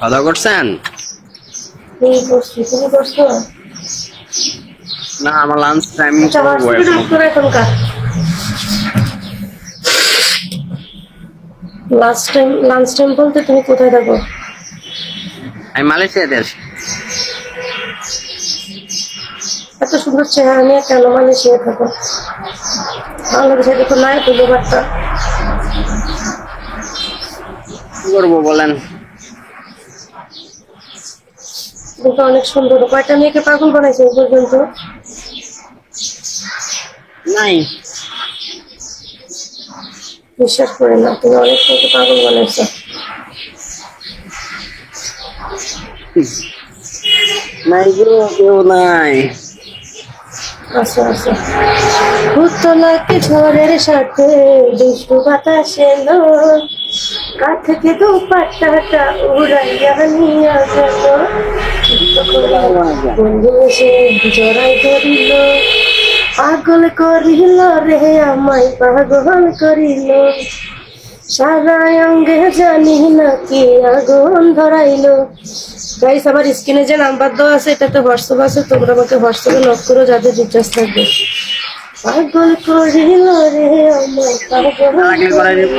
খাওয়া করছেন? না, আমার লাঞ্চ টাইম। লাঞ্চ টাইম বলতে তুমি কোথায় থাকো? আমি মালয়েশিয়াতে আছি। এত সুন্দর চেহারা নিয়ে কেন মালয়েশিয়া থাকো? বাংলাদেশে দেখো নাই তো ব্যাপারটা। কি করবো বলেন? কিন্তু অনেক সুন্দর। কয়টা মেয়েকে পাগল বানাইছে এই পর্যন্ত? নাই, বিশ্বাস করে না, তুমি অনেক মেয়েকে পাগল বানাইছো। নাই কেউ নাই। আচ্ছা আচ্ছা। ভূতলাকে ঝড়ের সাথে দুষ্টু বাতাস এলো, কাঁধ থেকে দুপাট্টাটা উড়াইয়া নিয়া গেল। বন্ধু এসে জড়াই ধরিল, পাগল করিল রে আমায় পাগল করিল, সারা অঙ্গে জানি নাকি আগুন ধরাইল। গাইস, আমার স্ক্রিনে যে নাম্বার দেওয়া আছে এটাতে হোয়াটসঅ্যাপ আছে, তোমরা আমাকে হোয়াটসঅ্যাপে নক করো যাদের রিচার্জ থাকবে। পাগল করিল রে আমায় পাগল করিল।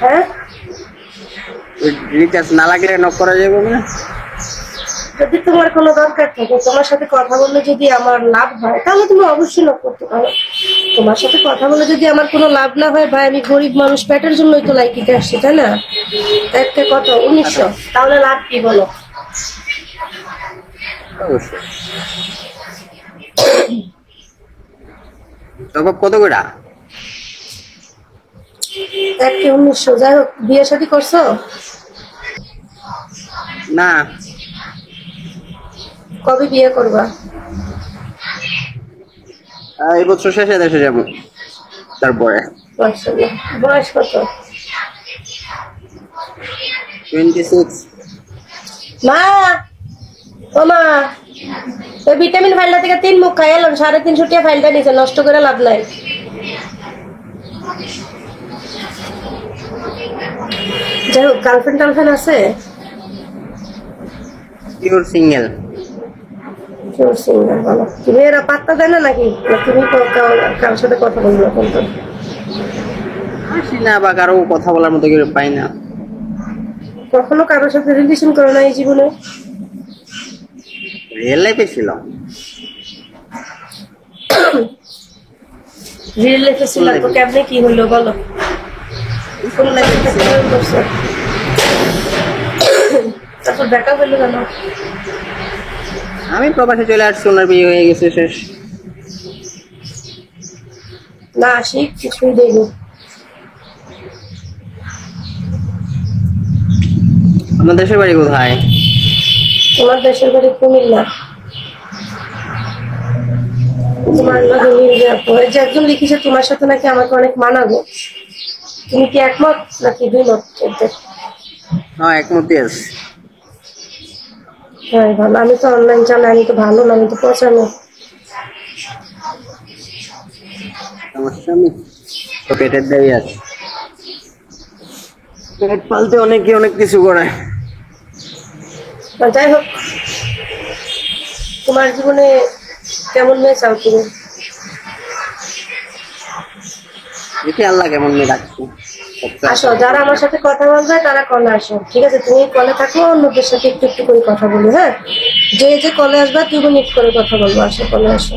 হ্যাঁ, রিচার্জ না লাগলে নক করা যাবে না? যদি তোমার কোনো দরকার থাকে, তোমার সাথে কথা বললে যদি আমার লাভ হয় তাহলে তুমি অবশ্যই নক করতে পারো। তোমার সাথে কথা বলে যদি আমার কোনো লাভ না হয়, ভাই আমি গরিব মানুষ, পেটের জন্যই তো লাইকিতে আসছি, তাই না? একটা কত 1900, তাহলে লাভ কি বলো? তবে কত করে? একটা 1900। যাই হোক, বিয়ে শাদী করছো? না। কবে বিয়ে করবা? এই বছর শেষে দেশে যাবো, তারপরে। বয়স কত? 26। মা, ও মা, ওই ভিটামিন ফাইলটা থেকে 3 মুখ খাই এলাম, 350 টাকা ফাইলটা নিচে, নষ্ট করে লাভ নাই। যাই হোক, গার্লফ্রেন্ড টার্লফ্রেন্ড আছে? Pure single. ভালো। তুমি এরা পাত্তা দেয় না নাকি? তুমি কারোর সাথে কথা বলবো না? কিন্তু আসি না, বা কারো কথা বলার মতো কেউ পাই না। কখনো কারোর সাথে রিলেশন করো না এই জীবনে? রিয়েল লাইফে ছিল। রিয়েল লাইফে ছিল তো কেমনে কি হলো বলো? কোন লাইফে করছো? তারপর দেখা হলো কেন? আমি প্রবাসে চলে আসছি, ওনার বিয়ে হয়ে গেছে, শেষ। না আসি কিছুই দেখবো। আমার দেশের বাড়ি কোথায়? তোমার দেশের বাড়ি কুমিল্লা। তোমার যে একজন লিখেছে তোমার সাথে নাকি আমাকে অনেক মানাবো, তুমি কি একমত নাকি দ্বিমত? হ্যাঁ, একমতই আছে। হ্যাঁ ভালো। আমি তো অনলাইন চালাই, আমি তো ভালো না, আমি তো পচানো। আমার স্বামী তো পেটের দাবি আছে, পেট পালতে অনেকে অনেক কিছু করে। যাই হোক, তোমার জীবনে কেমন মেয়ে চাও তুমি? দেখি আল্লাহ কেমন মেয়ে রাখছে। আসো, যারা আমার সাথে কথা বলবে তারা কলে আসো, ঠিক আছে? তুমি কলে থাকো, অন্যদের সাথে একটু একটু করে কথা বলি। হ্যাঁ, যে যে কলে আসবা 2 মিনিট করে কথা বলবো। আসো, কলে আসো।